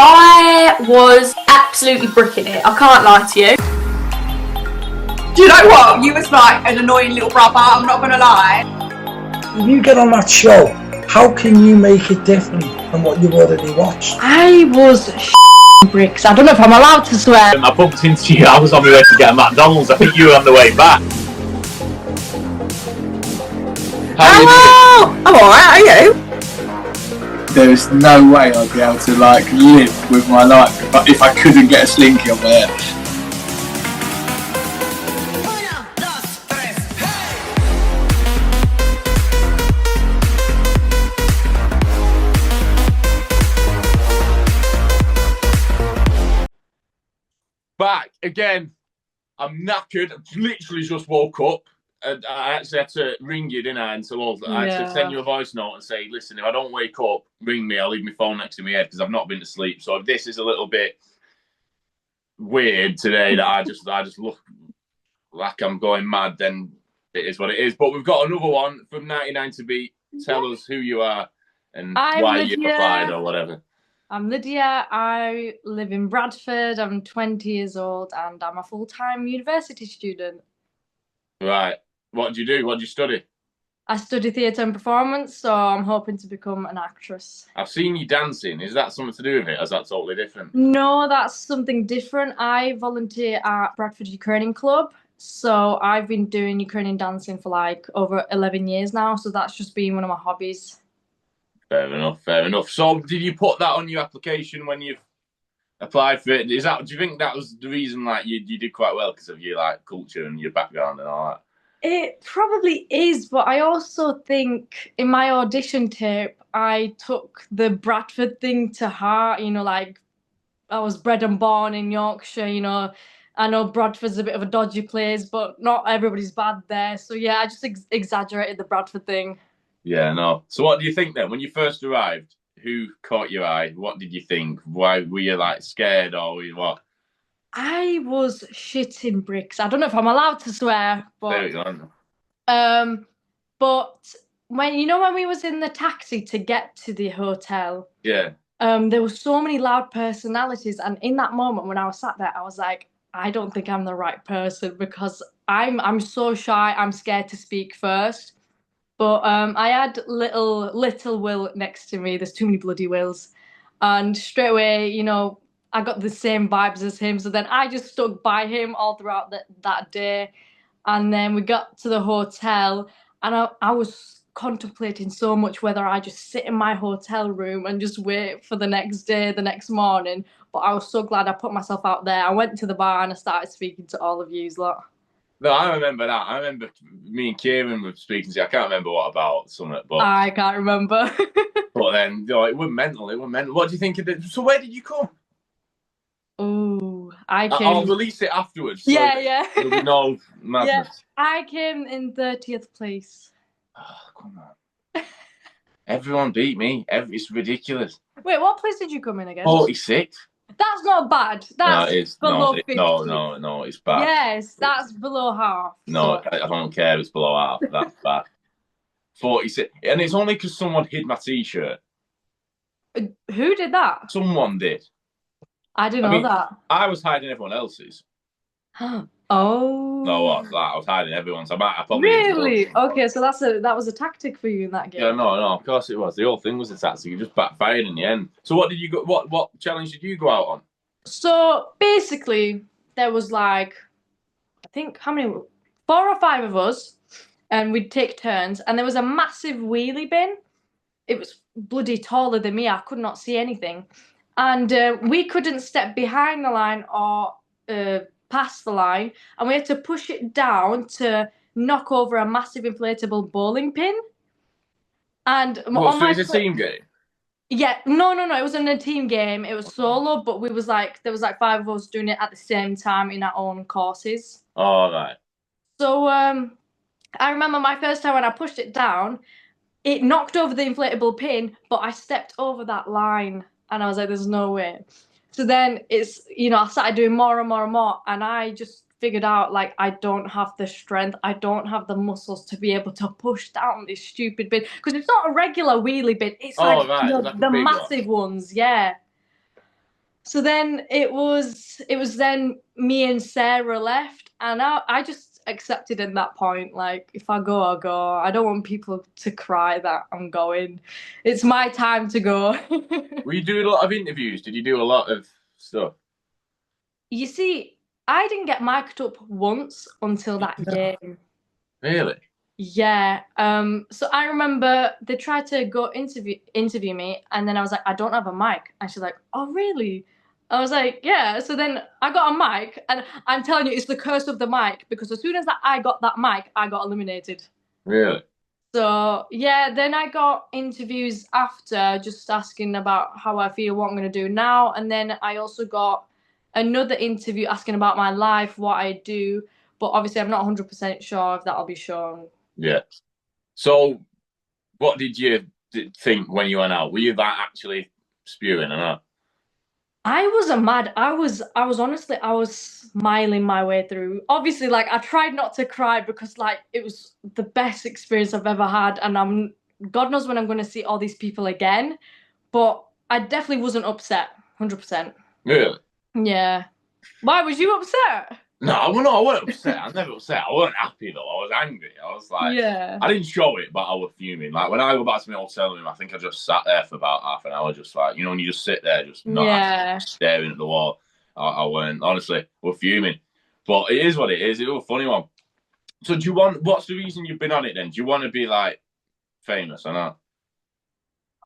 I was absolutely bricking it. I can't lie to you. Do you know what? You was like an annoying little brother, I'm not going to lie. If you get on that show, how can you make it different from what you've already watched? I was bricks. I don't know if I'm allowed to swear. I bumped into you. I was on my way to get a McDonald's. I think you were on the way back. Hello! I'm alright, are you? There's no way I'd be able to live with my life if I couldn't get a slinky on my head. Back again. I'm knackered. I've literally just woke up. And I actually had to ring you, didn't I? And so I had to send you a voice note and say, listen, if I don't wake up, ring me. I'll leave my phone next to my head because I've not been to sleep. So if this is a little bit weird today that I just look like I'm going mad, then it is what it is. But we've got another one from 99 to Beat. Tell us who you are and why you applied or whatever. I'm Lydia. I live in Bradford. I'm 20 years old and I'm a full-time university student. Right. What do you do? What do you study? I study theatre and performance, so I'm hoping to become an actress. I've seen you dancing. Is that something to do with it, or is that totally different? No, that's something different. I volunteer at Bradford Ukrainian Club, so I've been doing Ukrainian dancing for over 11 years now, so that's just been one of my hobbies. Fair enough, fair enough. So did you put that on your application when you've applied for it? Do you think that was the reason you did quite well because of your culture and your background and all that? It probably is, but I also think in my audition tape, I took the Bradford thing to heart. I was bred and born in Yorkshire, I know Bradford's a bit of a dodgy place, but not everybody's bad there. So yeah, I just exaggerated the Bradford thing. Yeah, no. So what do you think then? When you first arrived, who caught your eye? What did you think? Why were you scared or were you what? I was shitting bricks. I don't know if I'm allowed to swear, but There you go. But when we was in the taxi to get to the hotel, yeah, there were so many loud personalities, and in that moment when I was sat there, I was like, I don't think I'm the right person because I'm so shy. I'm scared to speak first. But I had little Will next to me. There's too many bloody Wills, and straight away, I got the same vibes as him. So then I just stuck by him all throughout that day. And then we got to the hotel, and I was contemplating so much whether I just sit in my hotel room and just wait for the next day, the next morning. But I was so glad I put myself out there. I went to the bar and I started speaking to all of yous lot. No, I remember that. I remember me and Kieran were speaking to you. I can't remember what about something, but I can't remember. But then, it was mental. It was mental. What do you think of it? So where did you come? Oh, I came. I'll release it afterwards. So yeah. There'll be no madness. Yeah, I came in 30th place. Oh, come on. Everyone beat me. It's ridiculous. Wait, what place did you come in again? 46. That's not bad. That's below 50. No, it's bad. Yes, that's below half. No, so. I don't care. It's below half. That's bad. 46. And it's only because someone hid my T-shirt. Who did that? Someone did. I didn't know that. I was hiding everyone else's. Oh. No, what? I was hiding everyone's. I probably really? Okay, so that was a tactic for you in that game. Yeah, no, of course it was. The whole thing was a tactic. It just backfired in the end. So what did you go? What challenge did you go out on? So basically, there was I think how many? 4 or 5 of us, and we'd take turns. And there was a massive wheelie bin. It was bloody taller than me. I could not see anything. And we couldn't step behind the line or past the line. And we had to push it down to knock over a massive inflatable bowling pin. And so it's a team game? Yeah, no. It wasn't a team game. It was solo, but there was 5 of us doing it at the same time in our own courses. All right. So I remember my first time when I pushed it down, it knocked over the inflatable pin, but I stepped over that line. And I was like, there's no way. So then I started doing more and more and more. And I just figured out, I don't have the strength. I don't have the muscles to be able to push down this stupid bin. Because it's not a regular wheelie bin. It's the massive ones, yeah. So then it was then me and Sarah left, and I just accepted at that point, like, if I go, I'll go. I don't want people to cry that I'm going. It's my time to go. Were you doing a lot of interviews? Did you do a lot of stuff? You see, I didn't get mic'd up once until that game. Really? Yeah. So I remember they tried to go interview me, and then I was like, I don't have a mic. And she's like, oh, really? I was like, yeah. So then I got a mic, and I'm telling you, it's the curse of the mic, because as soon as I got that mic, I got eliminated. Really? So yeah, then I got interviews after, just asking about how I feel, what I'm gonna do now, and then I also got another interview asking about my life, what I do, but obviously I'm not 100% sure if that'll be shown. Yeah. So, what did you think when you went out? Were you that actually spewing or not? I wasn't mad. I was honestly, I was smiling my way through. Obviously, like, I tried not to cry because, like, it was the best experience I've ever had, and God knows when I'm going to see all these people again. But I definitely wasn't upset, 100%. Really? Yeah. Why was you upset? No, I wasn't upset. I was never upset. I wasn't happy though. I was angry. I was like, Yeah. I didn't show it, but I was fuming. Like when I go back to my hotel room, I think I just sat there for about half an hour, just like, when you just sit there, just not staring at the wall. I weren't, honestly, we're fuming. But it is what it is. It was a funny one. So what's the reason you've been on it then? Do you want to be like famous or not?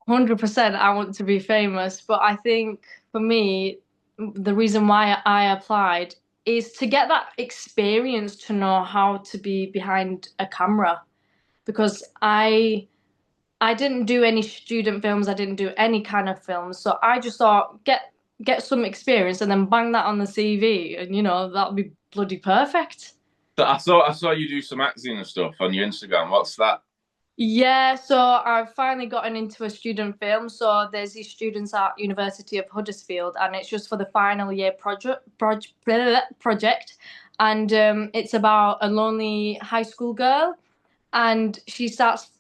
100% I want to be famous, but I think for me, the reason why I applied is to get that experience, to know how to be behind a camera, because I didn't do any student films, I didn't do any kind of films, so I just thought get some experience and then bang that on the CV, and that would be bloody perfect. So I saw you do some acting and stuff on your Instagram. What's that? Yeah, so I've finally gotten into a student film. So there's these students at University of Huddersfield, and it's just for the final year project, and it's about a lonely high school girl, and she starts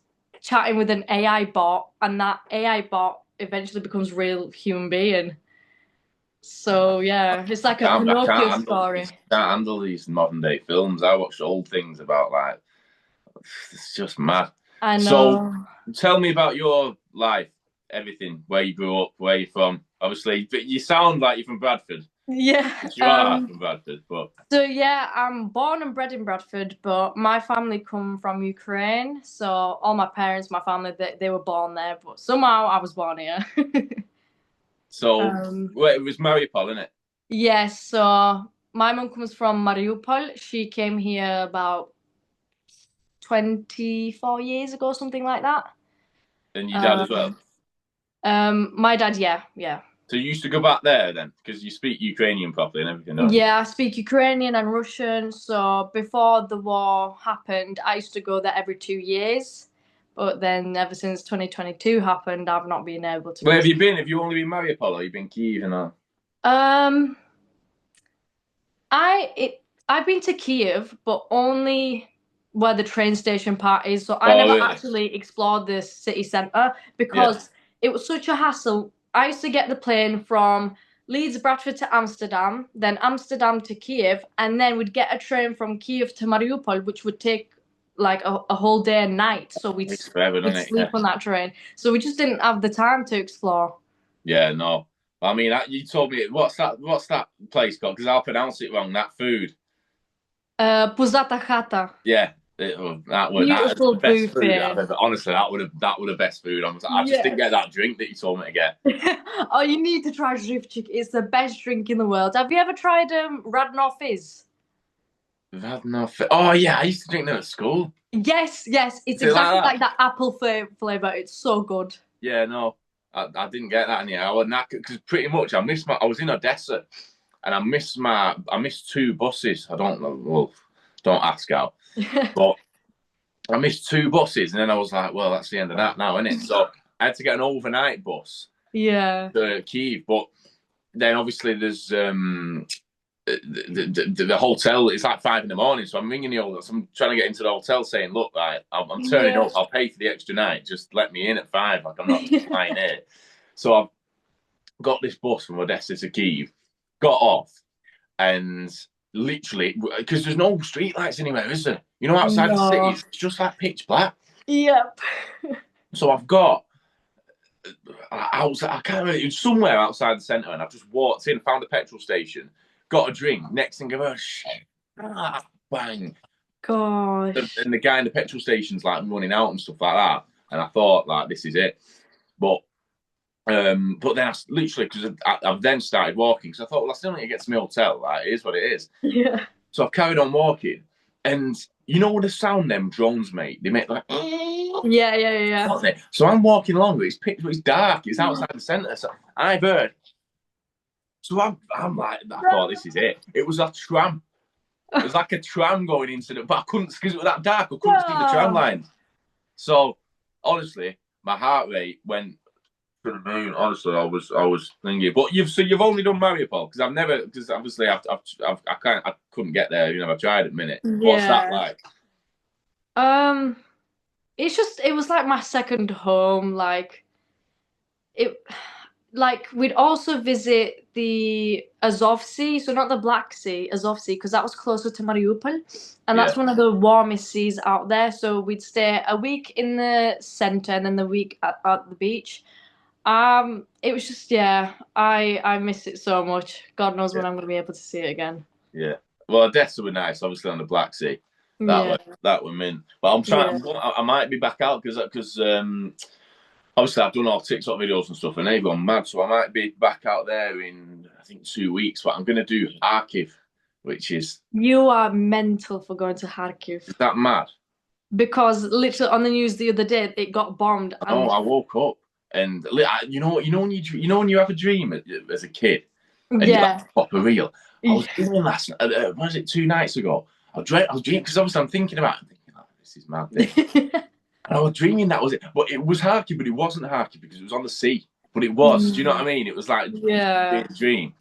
chatting with an AI bot, and that AI bot eventually becomes a real human being. So yeah, it's like a Pinocchio story. I can't handle these modern day films. I watch old things about, like, it's just mad. I know. So tell me about your life, everything, where you grew up, where you're from. Obviously, but you sound like you're from Bradford. Yeah. You are from Bradford, but... So yeah, I'm born and bred in Bradford, but my family come from Ukraine. So all my parents, my family, they were born there, but somehow I was born here. So well, it was Mariupol, isn't it? Yes. So my mum comes from Mariupol. She came here about 24 years ago, something like that. And your dad as well? My dad, yeah. So you used to go back there then? Because you speak Ukrainian properly and everything, don't you? Yeah, I speak Ukrainian and Russian. So before the war happened, I used to go there every 2 years. But then ever since 2022 happened, I've not been able to. Where have you been? Have you only been Mariupol, or you been Kyiv and all? I've been to Kyiv, but only where the train station part is. So I never actually explored the city centre, because it was such a hassle. I used to get the plane from Leeds, Bradford to Amsterdam, then Amsterdam to Kyiv, and then we'd get a train from Kyiv to Mariupol, which would take like a whole day and night. So we'd sleep on that train. So we just didn't have the time to explore. Yeah, no. I mean, you told me, what's that place called? Because I'll pronounce it wrong. That food. Puzata Chata. Yeah, that was beautiful the best buffet. Food I've ever, honestly, that would have best food. I just didn't get that drink that you told me to get. Oh, you need to try Živčík. It's the best drink in the world. Have you ever tried Radnor Fizz? Radnor Fizz. Oh yeah, I used to drink that at school. Yes. It's exactly like that apple flavour. It's so good. Yeah, no, I didn't get that in here. I was knackered because pretty much I was in Odessa, and I missed 2 buses. I don't know. Well, don't ask how. But I missed 2 buses, and then I was like, well, that's the end of that now, isn't it? So I had to get an overnight bus. Yeah. To Kyiv, but then obviously there's the hotel. It's like 5 a.m, so I'm ringing the old. I'm trying to get into the hotel, saying, "Look, I'm turning up. I'll pay for the extra night. Just let me in at 5. Like, I'm not flying here." So I've got this bus from Odessa to Kyiv, got off, and literally, because there's no street lights anywhere, is there? You know, outside the city, it's just like pitch black. Yep. So I've got outside, I can't remember, it was somewhere outside the centre, and I've just walked in, found a petrol station, got a drink. Next thing I go, oh, shit, bang. Gosh. And the guy in the petrol station's like running out and stuff like that. And I thought, like, this is it. But then I literally, because I've then started walking, because I thought, well, I still need to get to my hotel. Like, it is what it is. Yeah. So I've carried on walking. And you know the sound them drones make? They make like, yeah. So I'm walking along, but it's dark. It's outside the centre. So I've heard. So I'm like, I thought, this is it. It was a tram. It was like a tram going into the, but I couldn't, because it was that dark, I couldn't see the tram lines. So honestly, my heart rate went to the moon. Honestly, I was thinking. But you've only done Mariupol, because I've never, because obviously I couldn't get there. You know, I tried at a minute. Yeah. What's that like? It was like my second home. Like we'd also visit the Azov Sea, so not the Black Sea, Azov Sea, because that was closer to Mariupol, and that's one of the warmest seas out there. So we'd stay a week in the center and then the week at the beach. It was just, I miss it so much. God knows when I'm going to be able to see it again. Yeah. Well, Odessa were nice, obviously on the Black Sea. That were mint. But I'm trying. I might be back out because obviously I've done all TikTok videos and stuff, and they've gone mad. So I might be back out there in, I think, 2 weeks. But I'm going to do Kharkiv, which is... You are mental for going to Kharkiv. Is that mad? Because literally on the news the other day, it got bombed. Oh, I woke up and you know when you have a dream as a kid, and you're like proper real. I was dreaming last night. Was it 2 nights ago? I was dreaming, because obviously I'm thinking about it. I'm thinking, oh, this is mad. And I was dreaming that was it. But it was Kharkiv, but it wasn't Kharkiv because it was on the sea. But it was. Do you know what I mean? It was like a dream.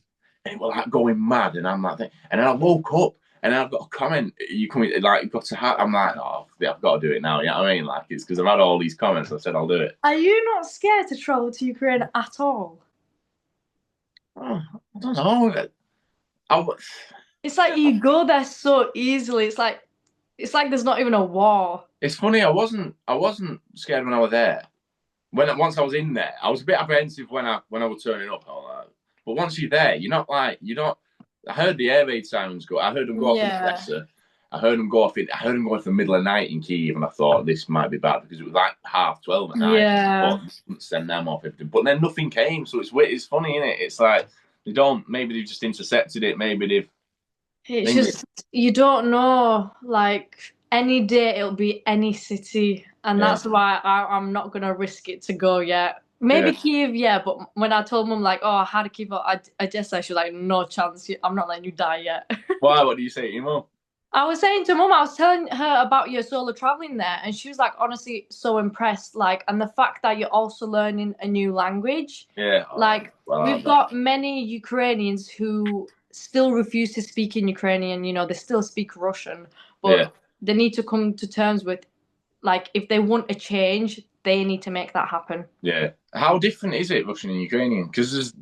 And it was like going mad. And I'm like, and then I woke up and I've got a comment. You coming, like, you've got to have, I'm like, oh, I've got to do it now. You know what I mean? Like, it's because I've had all these comments. I said, I'll do it. Are you not scared to travel to Ukraine at all? Oh, I don't know. It's like you go there so easily. It's like there's not even a war. It's funny. I wasn't scared when I was there. Once I was in there, I was a bit apprehensive when I was turning up. But once you're there, you're not. I heard the air raid sirens go. I heard them go off in Odessa. I heard them go off in the middle of the night in Kyiv, and I thought this might be bad because it was like 12:30 at night. Yeah. I couldn't send them off everything. But then nothing came, so it's weird. It's funny, isn't it? It's like maybe they've just intercepted it. Maybe they've. It's just, you don't know, like, any day it'll be any city, and that's why I'm not going to risk it to go yet. Maybe Kyiv, but when I told Mum, like, oh, I had to keep up, I just said, she was like, no chance, I'm not letting you die yet. Why? What do you say to your mum? I was saying to Mum, I was telling her about your solo traveling there, and she was like, honestly, so impressed, like, and the fact that you're also learning a new language. Yeah. Like, we've got many Ukrainians who still refuse to speak in Ukrainian, they still speak Russian, but they need to come to terms with, like, if they want a change, they need to make that happen. Yeah. How different is it, Russian and Ukrainian? Because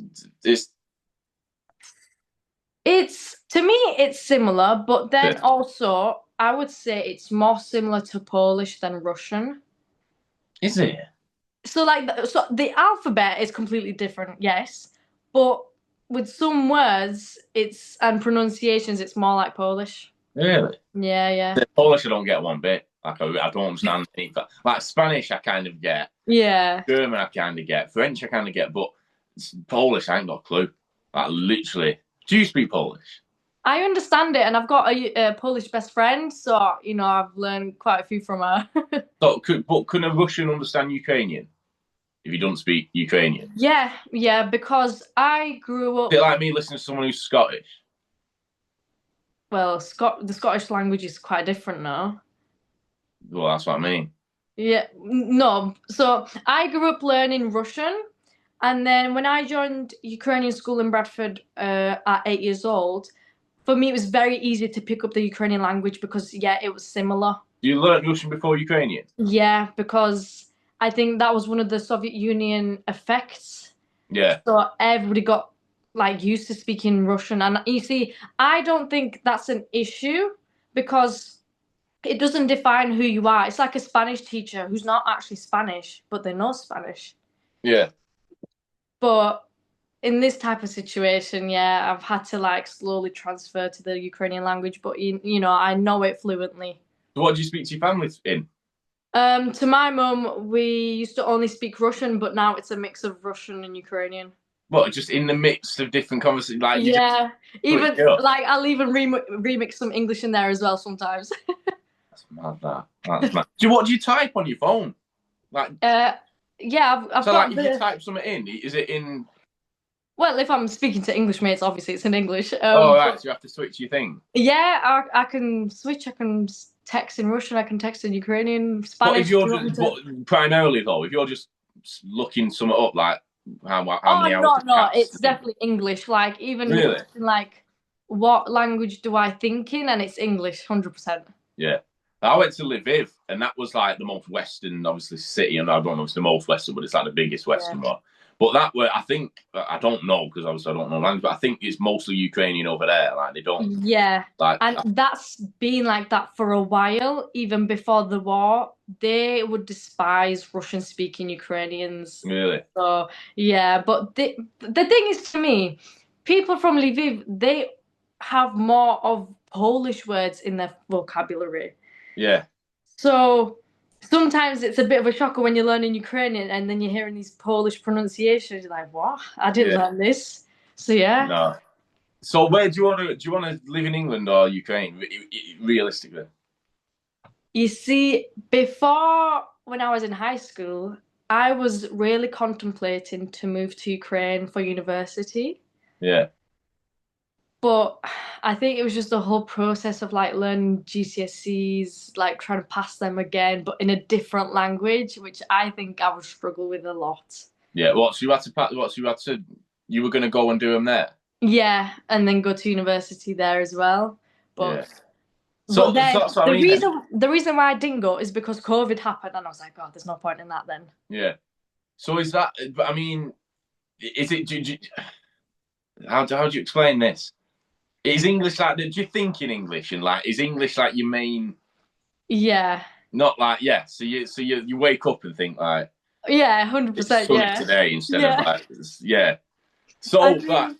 to me, it's similar, but then also, I would say it's more similar to Polish than Russian. Is it? So, the alphabet is completely different, yes, but with some words, and pronunciations, it's more like Polish. Really? Yeah. The Polish, I don't get one bit. Like, I don't understand anything. Like, Spanish, I kind of get. Yeah. German, I kind of get. French, I kind of get. But Polish, I ain't got a clue. Like, literally. Do you speak Polish? I understand it, and I've got a Polish best friend, so, I've learned quite a few from her. But can a Russian understand Ukrainian? If you don't speak Ukrainian? Yeah, because I grew up... Is it like me listening to someone who's Scottish? Well, the Scottish language is quite different now. Well, that's what I mean. Yeah, no. So I grew up learning Russian, and then when I joined Ukrainian school in Bradford at 8 years old, for me it was very easy to pick up the Ukrainian language because, it was similar. You learned Russian before Ukrainian? Yeah, because I think that was one of the Soviet Union effects. Yeah. So everybody got like used to speaking Russian. And you see, I don't think that's an issue because it doesn't define who you are. It's like a Spanish teacher who's not actually Spanish, but they know Spanish. Yeah. But in this type of situation, yeah, I've had to like slowly transfer to the Ukrainian language, but you know, I know it fluently. So what do you speak to your family in? To my mum, we used to only speak Russian, but now it's a mix of Russian and Ukrainian. What, just in the midst of different conversations? Like, you just Yeah, switch even it up? like I'll even remix some English in there as well sometimes. That's mad, that. That's mad. What do you type on your phone? Like, Yeah, I've so, got like, if you type something in, is it in... well, if I'm speaking to English mates, obviously it's in English. Oh, right, so you have to switch your thing. Yeah, I can switch. I can text in Russian. I can text in Ukrainian, But if Spanish. Do you're you want me just, to? but primarily, though, if you're just looking something up, like, how Oh many hours no, the no, cat's it's sleep? definitely English. Like even the Really? question, like, what language do I think in? And it's English, 100%. Yeah. I went to Lviv, and that was like the most western, obviously, city. And I don't know if it's the most western, but it's like the biggest Yeah. western one. But that way, I think, I don't know, because obviously I don't know language, but I think it's mostly Ukrainian over there. Like, they don't, Yeah, like, and that's been like that for a while. Even before the war, they would despise Russian-speaking Ukrainians. really. So yeah, but the thing is, to me, people from Lviv, they have more of Polish words in their vocabulary. Yeah. So sometimes it's a bit of a shocker when you're learning Ukrainian and then you're hearing these Polish pronunciations. You're like, what? I didn't Yeah. learn this. So yeah. No. So where do you want to live in England or Ukraine, realistically? You see, before when I was in high school, I was really contemplating to move to Ukraine for university. Yeah. But I think it was just the whole process of like learning GCSEs, like trying to pass them again, but in a different language, which I think I would struggle with a lot. Yeah. So you had to you were going to go and do them there? Yeah, and then go to university there as well. Yeah. But So then that's what I mean. the reason why I didn't go is because COVID happened, and I was like, God, there's no point in that then. Yeah. So is that? I mean, is it? How do you explain this? Is English like? Do you think in English and like is English like your main? Yeah. Not like yeah. So you wake up and think like Yeah, it's 100%. sunny Yeah. today instead Yeah. of like yeah. So I like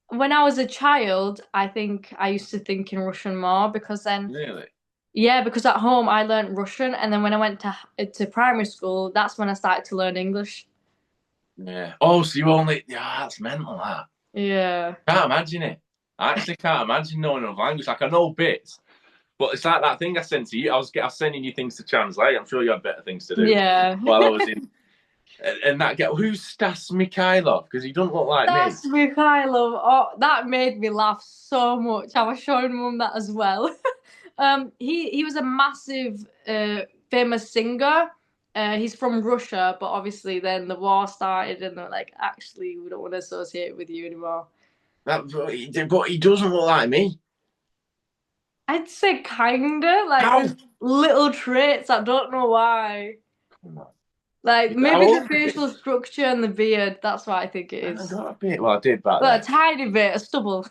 when I was a child, I think I used to think in Russian more because then, really. yeah, because at home I learned Russian, and then when I went to primary school, that's when I started to learn English. Yeah. Oh, so you only yeah, that's mental. That Yeah. can't imagine it. I actually can't imagine knowing another language. Like I know bits, but it's like that thing I sent to you. I was sending you things to translate. I'm sure you had better things to do. Yeah. While I was in, and that guy, who's Stas Mikhailov? Because he doesn't look like That's me. Mikhailov. Oh, that made me laugh so much. I was showing mum that as well. He was a massive, famous singer. He's from Russia, but obviously then the war started, and they're like, actually, we don't want to associate with you anymore. But he doesn't look like me. I'd say kinda like How? there's little traits. I don't know why. Come on. Like How maybe the old is facial structure and the beard. That's what I think it I is. got a bit. Well, I did back Well, then. a tiny bit, a stubble.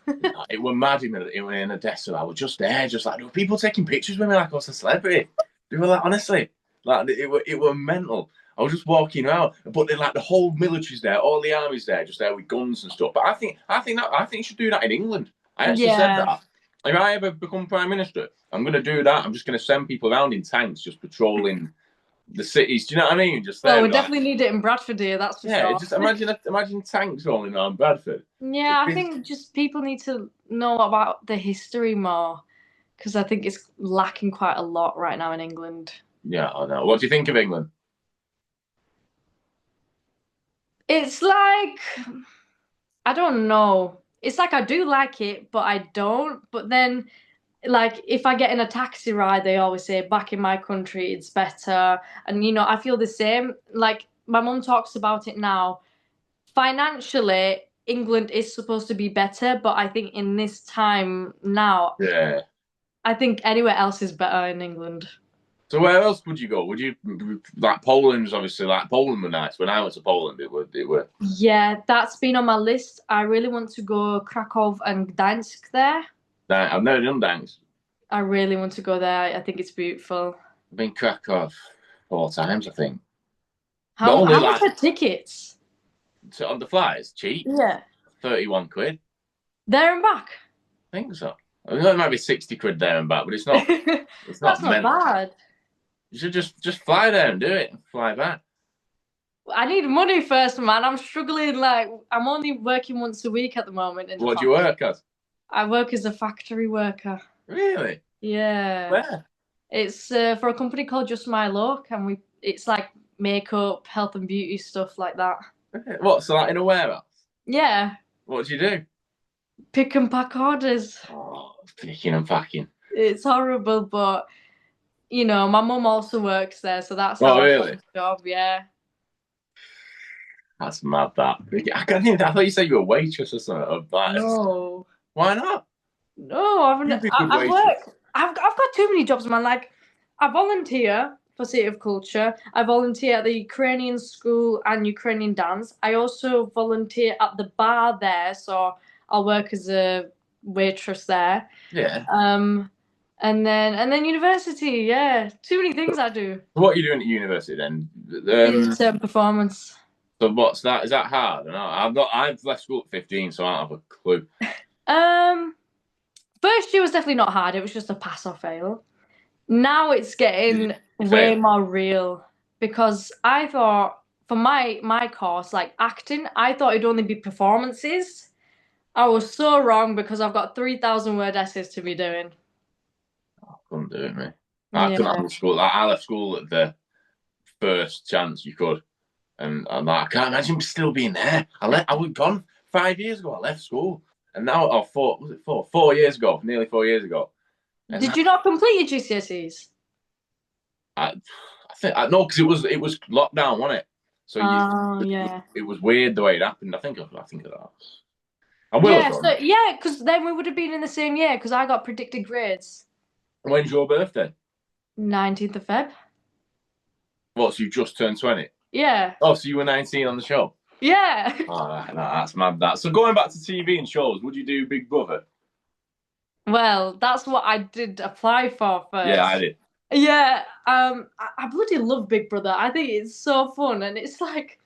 It was mad in Odessa. I was just there, just like there were people taking pictures with me like I was a celebrity. They were like, honestly, like it were mental. I was just walking around, but then like the whole military's there, all the army's there, just there with guns and stuff. But I think you should do that in England. I actually said Yeah. that. If I ever become prime minister, I'm going to do that. I'm just going to send people around in tanks, just patrolling the cities. Do you know what I mean? Just there. Well, we like, definitely need it in Bradford here, that's for yeah, sure. just imagine tanks rolling around Bradford. Yeah, I think just people need to know about the history more, because I think it's lacking quite a lot right now in England. Yeah, I know. What do you think of England? It's like, I don't know. It's like I do like it, but I don't. But then, like, if I get in a taxi ride, they always say, back in my country, it's better. And, you know, I feel the same. Like, my mum talks about it now. Financially, England is supposed to be better, but I think in this time now, Yeah. I think anywhere else is better in England. So where else would you go? Would you like Poland's obviously like Poland were nice. When I went to Poland, it were. Yeah, that's been on my list. I really want to go Krakow and Gdańsk there. I've never done Danks. I really want to go there. I think it's beautiful. I've been Krakow 4 times, I think. How much are tickets? So on the flights, cheap. Yeah. 31 quid. There and back. I think so. I know it might be 60 quid there and back, but it's not. It's not. That's not bad. You should just fly there and do it and fly back. I need money first, man. I'm struggling. Like, I'm only working once a week at the moment. What do you work as? I work as a factory worker. Really? Yeah. Where? It's for a company called Just My Look, and it's like makeup, health and beauty stuff like that. What? So like in a warehouse? Yeah. What do you do? Pick and pack orders. Oh, picking and packing. It's horrible, but you know, my mum also works there, so that's Oh, how I really? got the job. Yeah. That's mad. That I thought you said you were a waitress or something. Of that. No. Why not? No, I've You'd be a good I've waitress. worked. I've got too many jobs, man. Like, I volunteer for City of Culture. I volunteer at the Ukrainian school and Ukrainian dance. I also volunteer at the bar there, so I'll work as a waitress there. Yeah. And then university. Yeah, too many things I do. What are you doing at university then? Midterm performance. So what's that? Is that hard? No, I've left school at 15, so I don't have a clue. First year was definitely not hard. It was just a pass or fail. Now it's getting way more real, because I thought for my course, like acting, I thought it'd only be performances. I was so wrong, because I've got 3,000 word essays to be doing. I couldn't do it, mate. I couldn't handle school. I left school at the first chance you could, and I'm like, I can't imagine still being there. I was gone 5 years ago. I left school, and now was it 4 years ago? Nearly 4 years ago. And Did you not complete your GCSEs? I think no, because it was lockdown, wasn't it? So yeah. it was weird the way it happened. I think of that. I will have done. Because then we would have been in the same year, because I got predicted grades. When's your birthday? 19th of Feb. What, so you just turned 20? Yeah. Oh, so you were 19 on the show? Yeah. Oh, that's mad, that. So going back to TV and shows, would you do Big Brother? Well, that's what I did apply for first. Yeah, I did. Yeah. I bloody love Big Brother. I think it's so fun, and it's like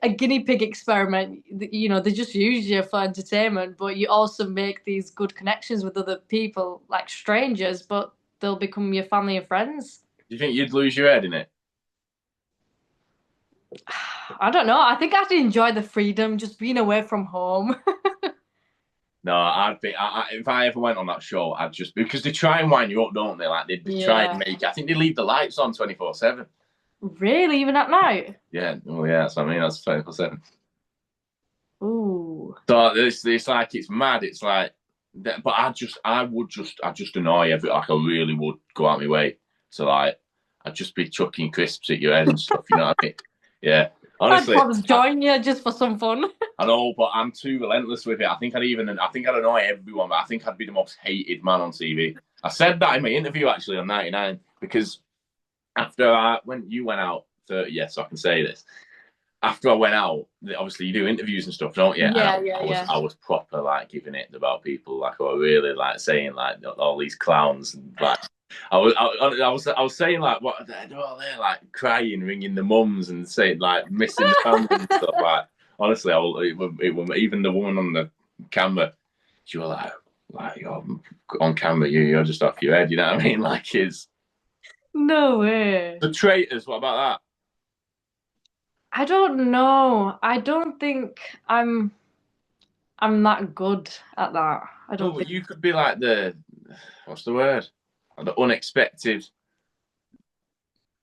a guinea pig experiment. You know, they just use you for entertainment, but you also make these good connections with other people, like strangers, but they'll become your family and friends. Do you think you'd lose your head in it? I don't know. I think I'd enjoy the freedom, just being away from home. No, I'd be. If I ever went on that show, I'd just, because they try and wind you up, don't they? Like they try and make. I think they leave the lights on 24/7. Really, even at night? Yeah. Oh, yeah. That's what I mean. That's 24/7. Ooh. So it's like it's mad. It's like, but I just annoy like I really would go out my way. So like, I'd just be chucking crisps at your head and stuff. You know what I mean? Yeah. Honestly, I'd probably join you just for some fun. I know, but I'm too relentless with it. I think I'd annoy everyone, but I think I'd be the most hated man on TV. I said that in my interview actually on 99, because when you went out, yes, I can say this. After I went out, obviously you do interviews and stuff, don't you? Yeah, I was proper like giving it about people, like I was really like saying like all these clowns, and like I was saying like what they're like crying, ringing the mums and saying like missing the family and stuff. Like honestly, it was even the woman on the camera. She was like you're on camera, you're just off your head. You know what I mean? Like it's no way. The Traitors. What about that? I don't know. I don't think I'm that good at that. I don't think you could be like what's the word? The unexpected,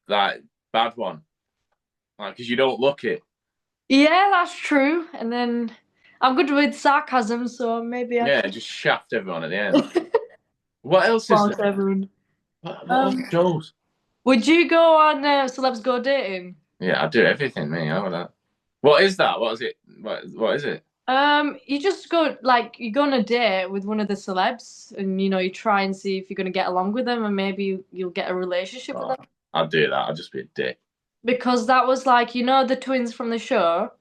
like bad one, like because you don't look it. Yeah, that's true. And then I'm good with sarcasm, so maybe just shaft everyone at the end. What else is there? Everyone. What other shows? Would you go on Celebs Go Dating? Yeah, I do everything, me. I know that. What is that? What is it? What is it? You just go like you go on a date with one of the celebs, and you try and see if you're gonna get along with them, and maybe you'll get a relationship with Oh, them. I'd do that. I'd just be a dick. Because that was like the twins from the show.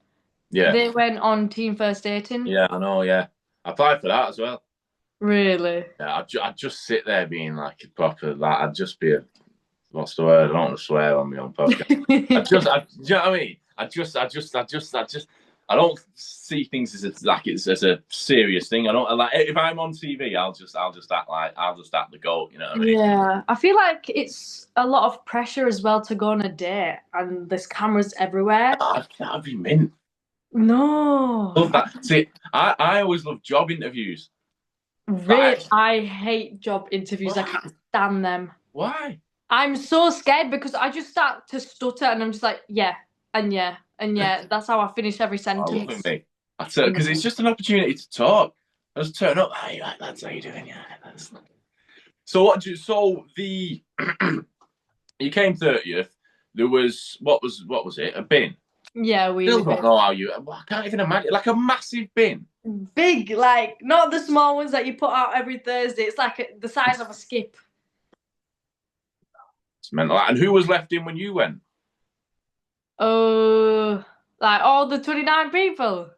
Yeah, They went on Team First Dating. yeah, I know. Yeah, I applied for that as well. Really? Yeah, I'd just sit there being like a proper like I'd just be a what's the word? I don't want to swear on my own podcast. Do you know what I mean? I don't see things as a serious thing. I don't like if I'm on TV, I'll just act the goat. You know what I mean? Yeah, I feel like it's a lot of pressure as well to go on a date, and there's cameras everywhere. That'd be mint. No, Love that. See, I always love job interviews. really, Like, I hate job interviews. I why? can't stand them. Why? I'm so scared because I just start to stutter, and I'm just like, yeah, and yeah, and yeah. That's how I finish every I love sentence. it, mate. I tell because it's just an opportunity to talk. I just turn up. Hey, right, lads, how you doing? Yeah. So what? So the you came 30th. There was what was it? A bin. Yeah, we Still live don't in know how you. I can't even imagine like a massive bin. big, like not the small ones that you put out every Thursday. It's like the size of a skip. It's mental. And who was left in when you went? Oh, like all the 29 people.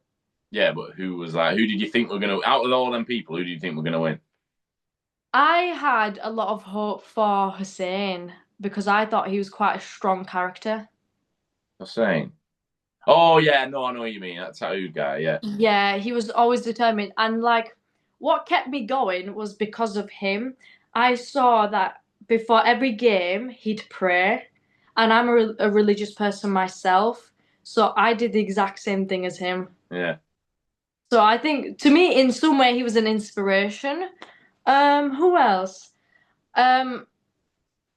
Yeah, but who was like? Who did you think were gonna out of all them people? Who do you think were gonna win? I had a lot of hope for Hussein because I thought he was quite a strong character. I'm saying. Oh yeah, no, I know what you mean. That tattooed guy. Yeah. Yeah, he was always determined. And like what kept me going was because of him. I saw that before every game, he'd pray. And I'm a religious person myself. So I did the exact same thing as him. Yeah. So I think to me, in some way, he was an inspiration. Who else? Um,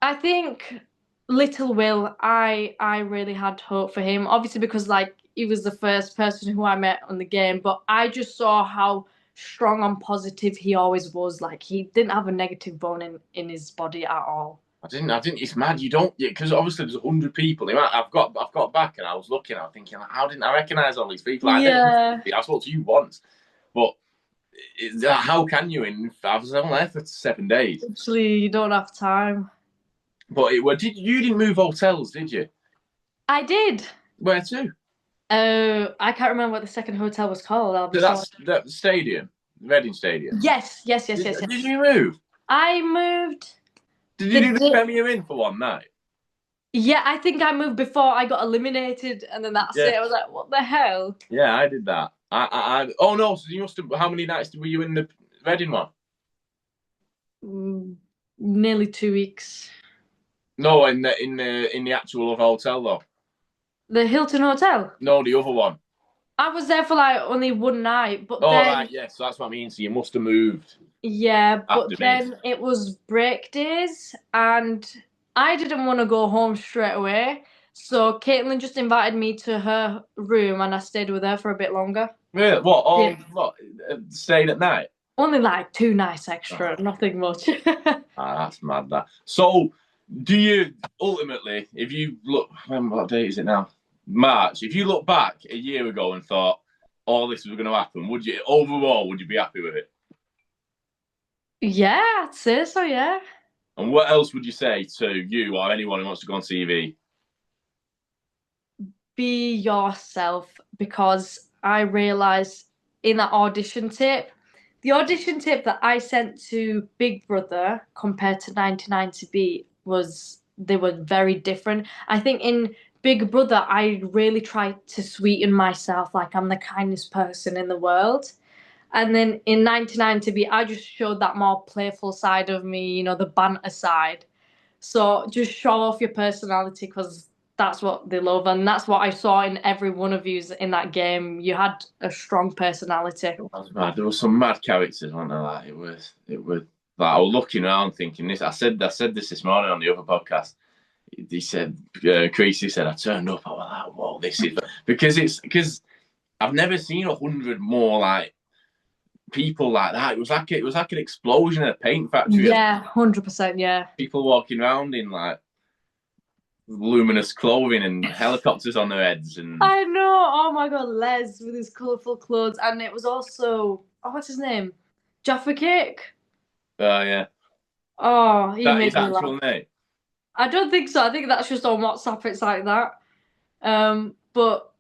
I think Little Will, I really had hope for him. Obviously because like he was the first person who I met on the game, but I just saw how strong and positive he always was. Like he didn't have a negative bone in his body at all. I didn't. It's mad. You don't, because obviously there's 100 people. I've got back and I was looking. I was thinking, like, how didn't I recognise all these people? Yeah. I spoke to you once, but how can you? I was only there for 7 days. Actually, you don't have time. But you didn't move hotels, did you? I did. Where to? Oh, I can't remember what the second hotel was called. I'll be sorry. That's the stadium, Reading Stadium. Yes. Did you move? I moved. Did you do the Premier Inn for one night? Yeah, I think I moved before I got eliminated, and then that's it. I was like, what the hell? Yeah, I did that. Oh no, so you must have. How many nights were you in the Reading one? Nearly 2 weeks. No, in the actual hotel though. The Hilton Hotel? No, the other one. I was there for like only one night, but Oh, then right, yes, so that's what I mean. So you must have moved. yeah, but After me. then it was break days, and I didn't want to go home straight away. So Caitlin just invited me to her room, and I stayed with her for a bit longer. Really? What? Staying at night? Only like 2 nights extra, nothing much. That's mad. That. So, do you ultimately, if you look, what date is it now? March. If you look back a year ago and thought all this was going to happen, would you be happy with it? Yeah, I'd say so, yeah. And what else would you say to you or anyone who wants to go on TV? Be yourself, because I realised in that audition tape, the audition tape that I sent to Big Brother compared to 99 to Beat they were very different. I think in Big Brother, I really tried to sweeten myself, like I'm the kindest person in the world. And then in 99 to Beat, I just showed that more playful side of me, the banter side. So just show off your personality because that's what they love, and that's what I saw in every one of you in that game. You had a strong personality. There were some mad characters, weren't there? Like, it was. Like, I was looking around thinking this. I said this morning on the other podcast. He said, Creasy said, I turned up. I was like, whoa, this is because I've never seen 100 more like people like that. It was like an explosion in a paint factory. Yeah, 100%. Yeah. People walking around in like luminous clothing and helicopters on their heads. And I know. Oh my God, Les with his colourful clothes, and it was also what's his name, Jaffa Cake. yeah, Oh, he that made is me laugh. actual name. I don't think so. I think that's just on WhatsApp. It's like that. But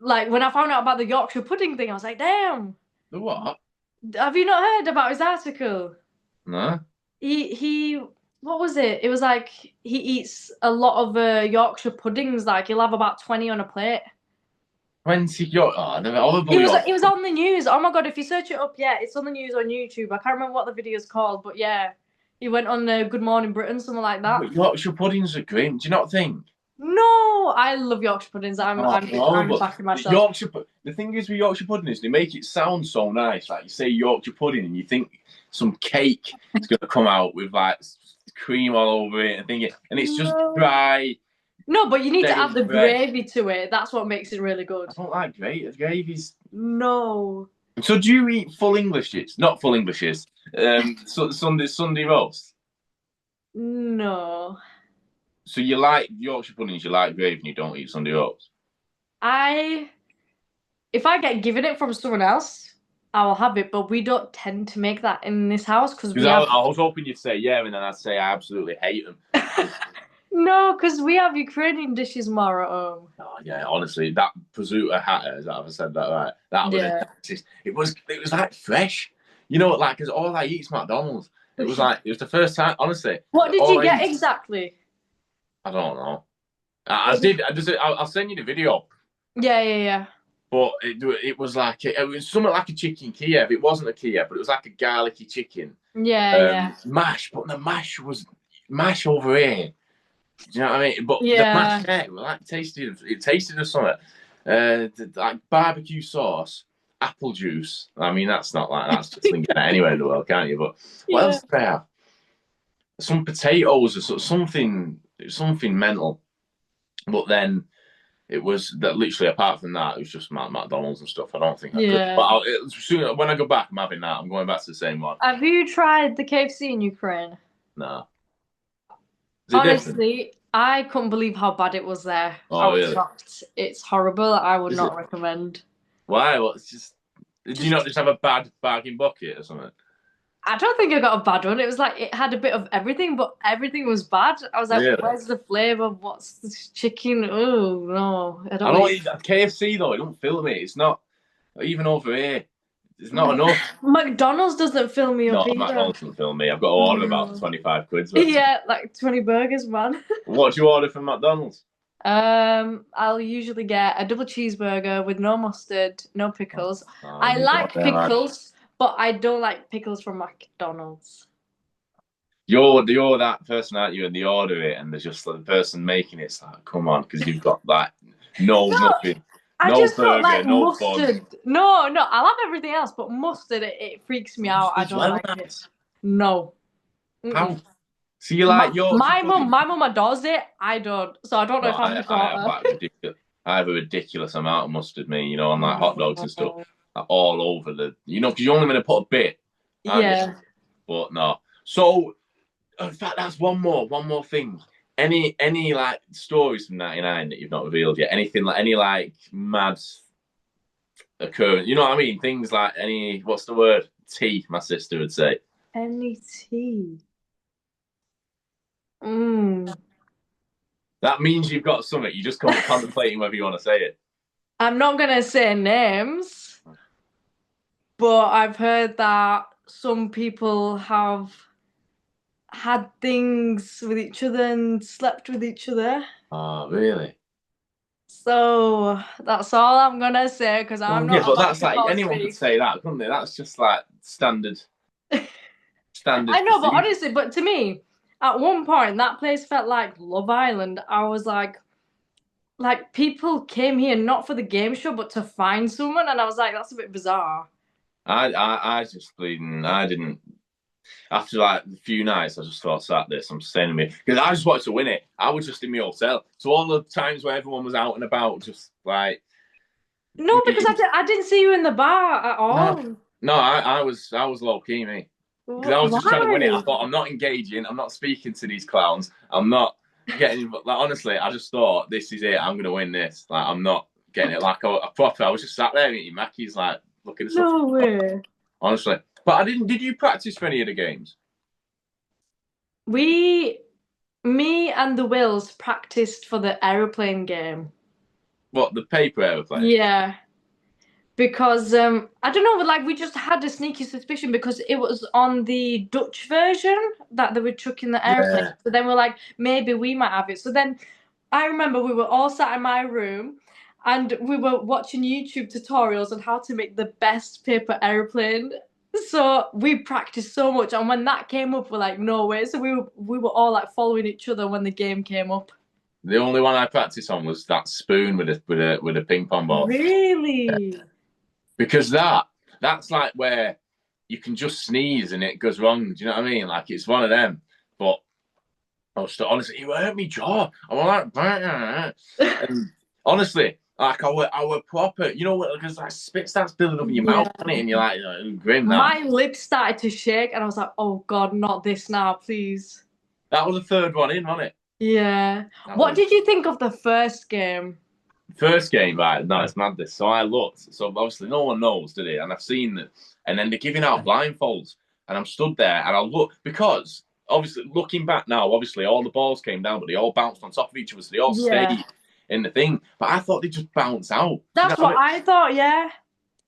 like when I found out about the Yorkshire pudding thing, I was like, damn. The what? Have you not heard about his article? No. He what was it? It was like he eats a lot of Yorkshire puddings. Like he'll have about 20 on a plate. 20 York. Oh, they're horrible. It was on the news. Oh my God, if you search it up, yeah, it's on the news on YouTube. I can't remember what the video's called, but yeah, he went on Good Morning Britain, something like that. But Yorkshire puddings are great. Do you not think? No, I love Yorkshire puddings. I'm backing myself. Yorkshire. The thing is with Yorkshire pudding is they make it sound so nice. Like you say Yorkshire pudding, and you think some cake is going to come out with like cream all over it, and it's just dry. No, but you need to Stale add the bread. gravy to it. That's what makes it really good. I don't like gravies. No. So do you eat full Englishes? Not full Englishes. Sunday roast. No. So you like Yorkshire puddings, you like gravy, and you don't eat Sunday roast? If I get given it from someone else, I will have it, but we don't tend to make that in this house because I was hoping you'd say yeah, and then I'd say I absolutely hate them. No, because we have Ukrainian dishes more at home. Oh yeah, honestly, that prosciutto hatter, if I said that right, that was it was like fresh. You know, like because all I eat is McDonald's. It was the first time, honestly. What did you get exactly? I don't know. I'll send you the video. Yeah. But it was like it was something like a chicken Kiev. It wasn't a Kiev, but it was like a garlicky chicken. Yeah. Mash, but the mash was mash over here. Do you know what I mean? But the mash there, it tasted of something. Like barbecue sauce, apple juice. I mean, that's just you can get anywhere in the world, can't you? But what else did they have? Some potatoes or something mental. But then it was that literally apart from that, it was just McDonald's and stuff. I don't think I could. But when I go back, I'm having that. I'm going back to the same one. Have you tried the KFC in Ukraine? No. Honestly, I couldn't believe how bad it was there. Oh, I was really? shocked. It's horrible. I would not recommend. Why? Well, it's just. Did you not just have a bad bargain bucket or something? I don't think I got a bad one. It was like it had a bit of everything, but everything was bad. I was like, Really? where's the flavour? What's the chicken? Oh, no. I don't eat KFC, though. It don't fill me. It's not. Even over here. It's not enough. McDonald's doesn't fill me up either. McDonald's doesn't fill me. I've got to order about 25 quid. Yeah, like 20 burgers, man. What do you order from McDonald's? I'll usually get a double cheeseburger with no mustard, no pickles. I like pickles, but I don't like pickles from McDonald's. You're that person, aren't you? And they order it, and there's just the person making it's like, come on, because you've got like nothing. I just don't like mustard. Bun. No, I'll have everything else, but mustard, it freaks me out. I don't like it. No. How? So you like my mum adores it. I don't. So I don't know if I'm I have a ridiculous amount of mustard, on like hot dogs and stuff, like all over because you're only going to put a bit. Yeah. But no. So, in fact, that's one more thing. Any like stories from '99 that you've not revealed yet? Anything like any like mad occurrence? You know what I mean? Things like what's the word? Tea, my sister would say. Any tea. That means you've got something. You just can't contemplating whether you want to say it. I'm not gonna say names, but I've heard that some people have had things with each other and slept with each other. Oh, really? So that's all I'm gonna say because I'm not. Yeah, but that's like anyone could say that, couldn't they? That's just like standard. I know, but honestly, but to me, at one point, that place felt like Love Island. I was like people came here not for the game show, but to find someone, and I was like, that's a bit bizarre. I just bleeding. I didn't. After like a few nights, I just thought, "Sat this, I'm staying with me," because I just wanted to win it. I was just in my hotel, so all the times where everyone was out and about, just like. No, because I didn't see you in the bar at all. No, I was low key, me. Because I was just trying to win it. I thought, I'm not engaging. I'm not speaking to these clowns. I'm not getting like honestly, I just thought this is it. I'm gonna win this. Like I'm not getting it. Like I was just sat there eating Mackey's, like looking at stuff. No way. Honestly, but I didn't. Did you practice for any of the games? Me and the Wills practiced for the aeroplane game. What, the paper aeroplane? Yeah. Because I don't know, but like we just had a sneaky suspicion because it was on the Dutch version that they were chucking the airplane. Yeah. So then we're like, maybe we might have it. So then I remember we were all sat in my room and we were watching YouTube tutorials on how to make the best paper airplane. So we practiced so much, and when that came up, we're like, no way. So we were all like following each other when the game came up. The only one I practiced on was that spoon with a ping pong ball. Really? Yeah. Because that's like where you can just sneeze and it goes wrong. Do you know what I mean? Like it's one of them. But I was still, honestly, it hurt me jaw. I was like, and honestly, like I were proper. You know, because like spit starts building up in your mouth, and you're like, grim. My lips started to shake, and I was like, "Oh God, not this now, please." That was the third one in, wasn't it? Yeah. What did you think of the first game? First game, right? No, it's madness. So I looked. So obviously, no one knows, did it? And I've seen them. And then they're giving out blindfolds, and I'm stood there, and I look because obviously, looking back now, obviously all the balls came down, but they all bounced on top of each other, so they all stayed in the thing. But I thought they just bounced out. That's what I thought. Yeah.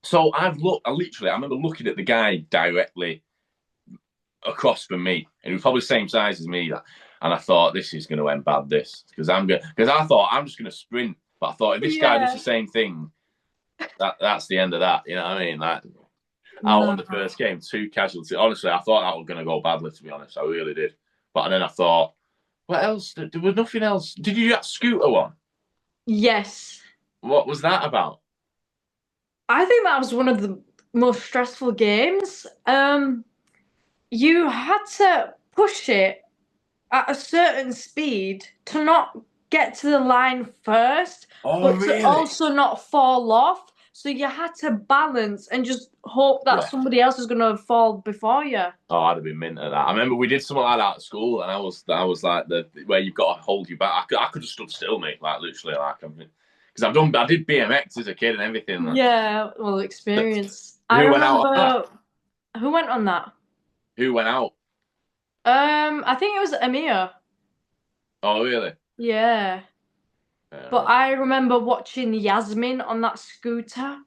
So I remember looking at the guy directly across from me, and he was probably the same size as me. And I thought, this is going to end bad, because I thought I'm just going to sprint. But I thought if this guy does the same thing, that's the end of that. You know what I mean? Like out on the first game, 2 casualties. Honestly, I thought that was going to go badly. To be honest, I really did. But then I thought, what else? There was nothing else. Did you do that scooter one? Yes. What was that about? I think that was one of the most stressful games. You had to push it at a certain speed to not get to the line first, but to also not fall off. So you had to balance and just hope that somebody else is going to fall before you. Oh, I'd have been mint at that. I remember we did something like that at school, and I was like where you've got to hold you back. I could have stood still, mate. Like literally, because I did BMX as a kid and everything. Like. Yeah, well, experience. Who went on that? Who went out? I think it was Amir. Oh, really? Yeah. But I remember watching Yasmin on that scooter.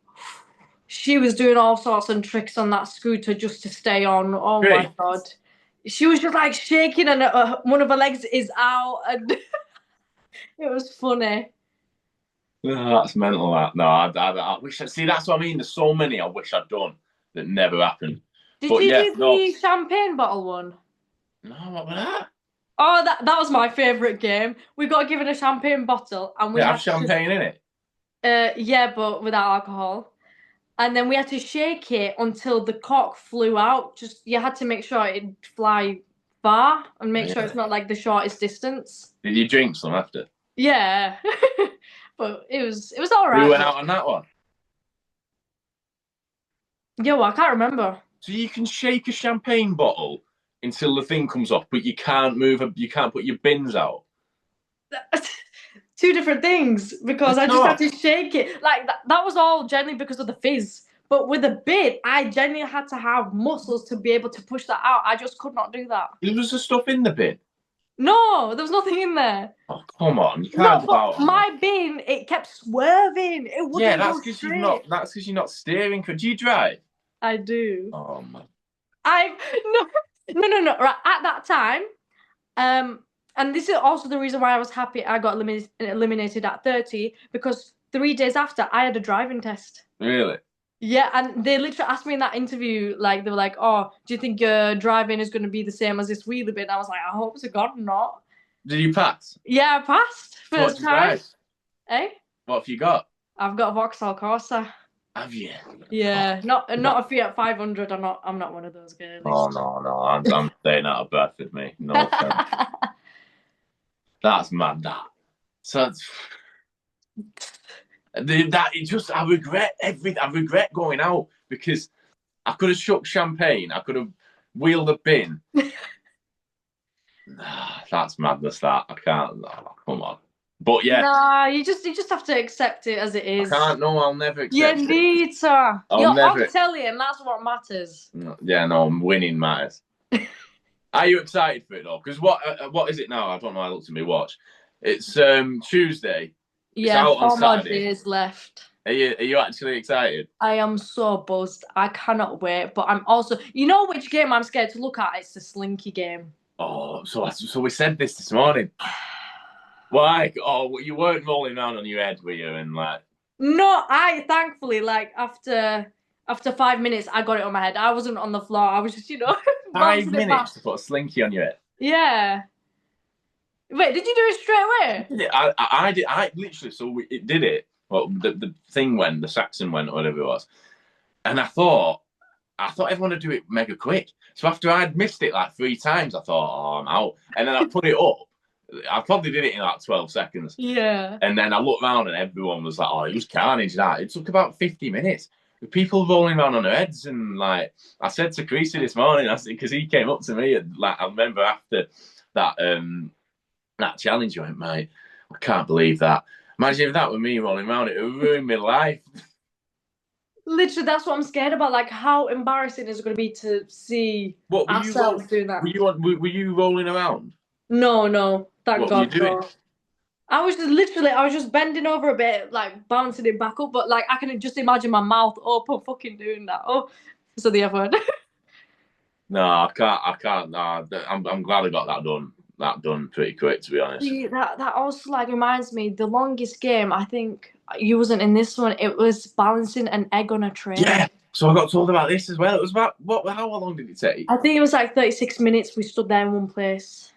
She was doing all sorts of tricks on that scooter just to stay on. Oh my God. She was just like shaking, and one of her legs is out, and it was funny. Oh, that's mental, that. No, I wish. See, that's what I mean. There's so many I wish I'd done that never happened. Did you do the champagne bottle one? No, what was that? Oh, that was my favourite game. We got given a champagne bottle, and we had champagne in it. Yeah, but without alcohol. And then we had to shake it until the cork flew out. You had to make sure it'd fly far and make sure it's not like the shortest distance. Did you drink some after? Yeah, but it was all right. Who went out on that one? Yo, I can't remember. So you can shake a champagne bottle until the thing comes off, but you can't you can't put your bins out. 2 different things, because I just had to shake it. Like that was all generally because of the fizz. But with a bin, I genuinely had to have muscles to be able to push that out. I just could not do that. There was the stuff in the bin? No, there was nothing in there. Oh, come on. You can't go out. My bin, it kept swerving. It wouldn't that's because you're not steering. Could you drive? I do. Oh, man. No. Right, at that time, and this is also the reason why I was happy I got eliminated at 30, because 3 days after, I had a driving test. Really? Yeah, and they literally asked me in that interview, like, they were like, oh, do you think your driving is going to be the same as this wheelie bit? And I was like, I hope to God not. Did you pass? Yeah, I passed. First time. Eh? What have you got? I've got a Vauxhall Corsa. Have you? Yeah, not a Fiat 500. I'm not one of those girls. Oh no, I'm staying out of bed with me. No offense. That's mad. That. So I regret everything. I regret going out because I could have shook champagne. I could have wheeled a bin. that's madness. That I can't. Oh, come on. But yeah, Nah, you just have to accept it as it is. I can't. No, I'll never You accept it. need to. I'll You're never. on telly, and that's what matters. Yeah, no, winning matters. Are you excited for it though? Because what is it now? I don't know. I looked at my watch. It's Tuesday. Yeah, out on 4 more Saturday. days left. Are you actually excited? I am so buzzed. I cannot wait. But I'm also, you know, which game I'm scared to look at? It's the Slinky game. Oh, so we said this morning. Why? Oh, you weren't rolling around on your head, were you? And like, No, I thankfully after 5 minutes I got it on my head. I wasn't on the floor. I was just 5 bouncing it back. minutes to put a slinky on your head. Yeah. Wait, did you do it straight away? I did. I literally. So it did it. Well, the thing went. The Saxon went, or whatever it was. And I thought everyone would do it mega quick. So after I'd missed it like 3 times, I thought, oh, I'm out. And then I put it up. I probably did it in like 12 seconds. Yeah. And then I looked around and everyone was like, oh, it was carnage. That it took about 50 minutes. With people rolling around on their heads. And like I said to Creasy this morning, because he came up to me and like I remember after that challenge, I went, mate, I can't believe that. Imagine if that were me rolling around, it would ruin my life. Literally, that's what I'm scared about. Like, how embarrassing is it going to be to see ourselves doing that? Were you rolling around? No, thank God. Were you doing? I was just bending over a bit, like bouncing it back up, but like I can just imagine my mouth open, fucking doing that. Oh, so the F word. No, I can't. No, I'm glad I got that done pretty quick, to be honest. See, that also like reminds me, the longest game, I think you wasn't in this one. It was balancing an egg on a tray. Yeah. So I got told about this as well. It was about how long did it take? I think it was like 36 minutes. We stood there in one place.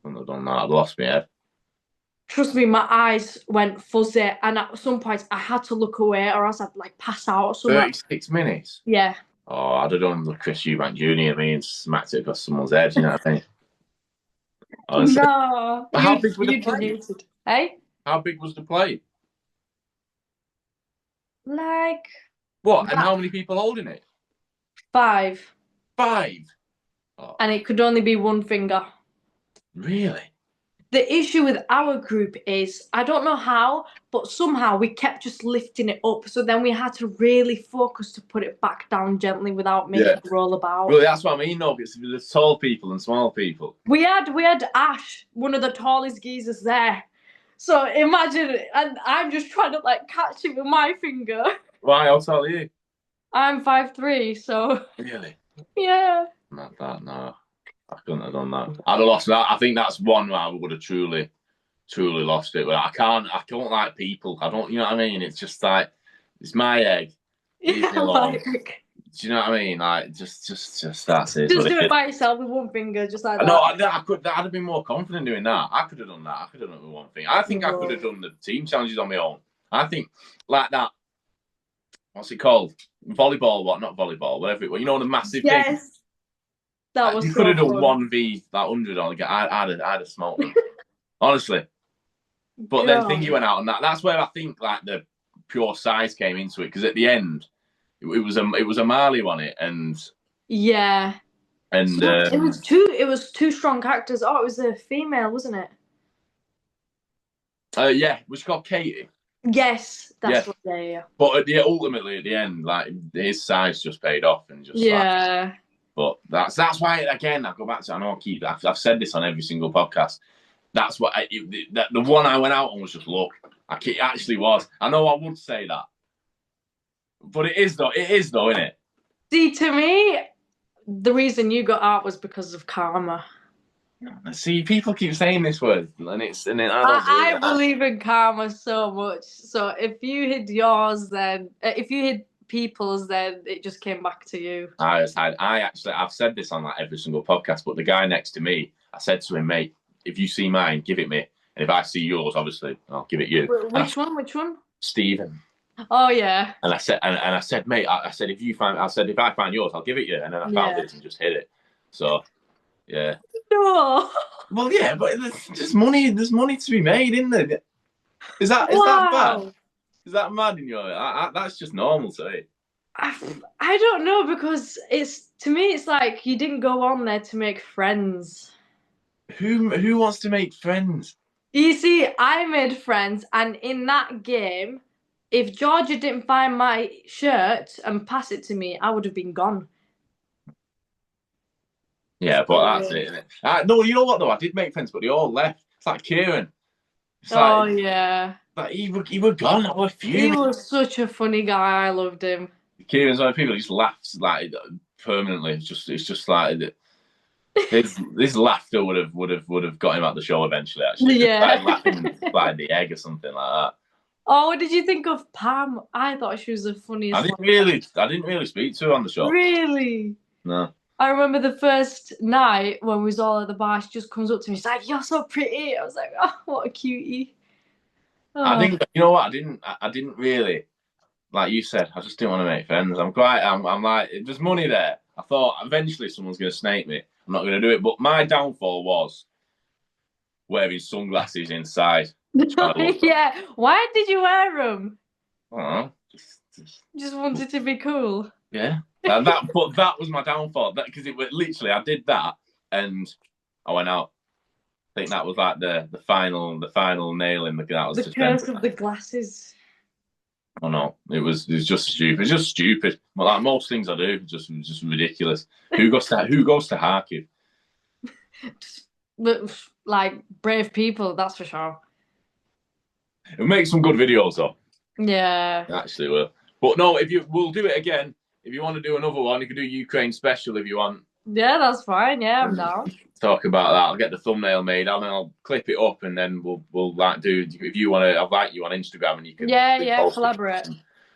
Couldn't have done that. I'd lost my head. Trust me, my eyes went fuzzy, and at some points I had to look away, or else I'd like pass out or something. 36 minutes. Yeah. Oh, I'd have done the Chris Eubank Jr. Me and smacked it across someone's head. You know what I mean? Honestly. No. How big was the play? Hey? How big was the play? Like. What? And how many people holding it? 5. 5. Oh. And it could only be one finger. Really? The issue with our group is, I don't know how, but somehow we kept just lifting it up. So then we had to really focus to put it back down gently without making it roll about. Well, that's what I mean, though. It's the tall people and small people. We had Ash, one of the tallest geezers there. So imagine, and I'm just trying to like catch it with my finger. Why? How tall are you? I'm 5'3", so. Really? Yeah. Not that, no. I couldn't have done that. I'd have lost that. I think that's one where I would have truly lost it. But I don't like people. I don't, you know what I mean? It's just like, it's my egg. Leave me alone. Do you know what I mean? Like, just that's it. Just do it by yourself with one finger, just like that. No, I'd have been more confident doing that. I could have done that. I could have done it with one thing. I think I could have done the team challenges on my own. I think, like that, what's it called? Volleyball, not volleyball, whatever it was. You know, the massive thing? Yes. That was you could have done 1v that 100 on again. I'd have smoked them. Honestly. But then Thingy went out on that. That's where I think like the pure size came into it, because at the end it was a Marley on it, and yeah. And so it was two strong characters. Oh, it was a female, wasn't it? Yeah, was she called Katie? Yes, that's what they are. But ultimately at the end, like his size just paid off, and just yeah. But that's why, again, I go back to, I know I've said this on every single podcast. That's what the one I went out on was just luck. It actually was. I know I would say that, but it is though, isn't it? See, to me, the reason you got out was because of karma. See, people keep saying this word, and I believe in karma so much. So if you hid yours, then if you hid people's, then it just came back to you. I've said this on like every single podcast, but the guy next to me, I said to him, mate, if you see mine, give it me, and if I see yours, obviously I'll give it you. Which one? Stephen. Oh yeah. And I said, mate, if I find yours, I'll give it you, and then I found it and just hit it. So yeah. No. Well, yeah, but there's money to be made, isn't there? Is that bad? Is that mad in your? That's just normal to me. I don't know, because to me it's like you didn't go on there to make friends. Who wants to make friends? You see, I made friends, and in that game, if Georgia didn't find my shirt and pass it to me, I would have been gone. Yeah, but that's it, isn't it? No, you know what though? I did make friends, but they all left. It's like Kieran. It's Oh like, yeah. like he were gone. I was He fuming. was such a funny guy. I loved him. Kieran's one of the people who just laughs like permanently. It's just like his laughter would have got him out the show eventually. Actually, just Yeah. like laughing and flying the egg or something like that. Oh, what did you think of Pam? I thought she was the funniest. I didn't really speak to her on the show. Really? No. I remember the first night when we was all at the bar, she just comes up to me, she's like, "You're so pretty." I was like, "Oh, what a cutie." Oh. I think you know what I didn't really, like you said, I just didn't want to make friends. I'm like, there's money there. I thought eventually someone's going to snake me. I'm not going to do it. But my downfall was wearing sunglasses inside. Yeah. Why did you wear them? I don't know. Just wanted to be cool. Yeah. But that was my downfall. Because it was literally I did that and I went out. I think that was like the final nail in that was The curse of the glasses. Oh no, it was just stupid. It's just stupid. Well, like most things I do, just ridiculous. Who goes to Kharkiv? Like brave people, that's for sure. It makes some good videos though. Yeah. Actually, will. But no, we'll do it again. If you want to do another one, you can do Ukraine special if you want. Yeah, that's fine. Yeah, I'm down. Talk about that. I'll get the thumbnail made and I'll clip it up and then we'll like do if you want to. I'll like you on Instagram and you can collaborate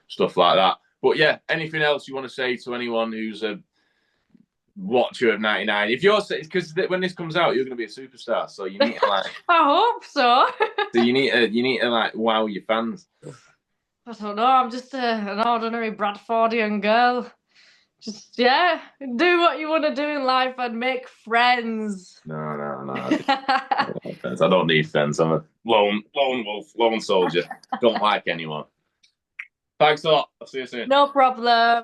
stuff like that. But yeah, anything else you want to say to anyone who's a watcher of 99? If you're because when this comes out, you're going to be a superstar, so you need to like. I hope so. So you need to like wow your fans. I don't know. I'm just an ordinary Bradfordian girl. Just do what you want to do in life and make friends. No. I don't need friends. I'm a lone wolf, lone soldier. Don't like anyone. Thanks a lot. I'll see you soon. No problem.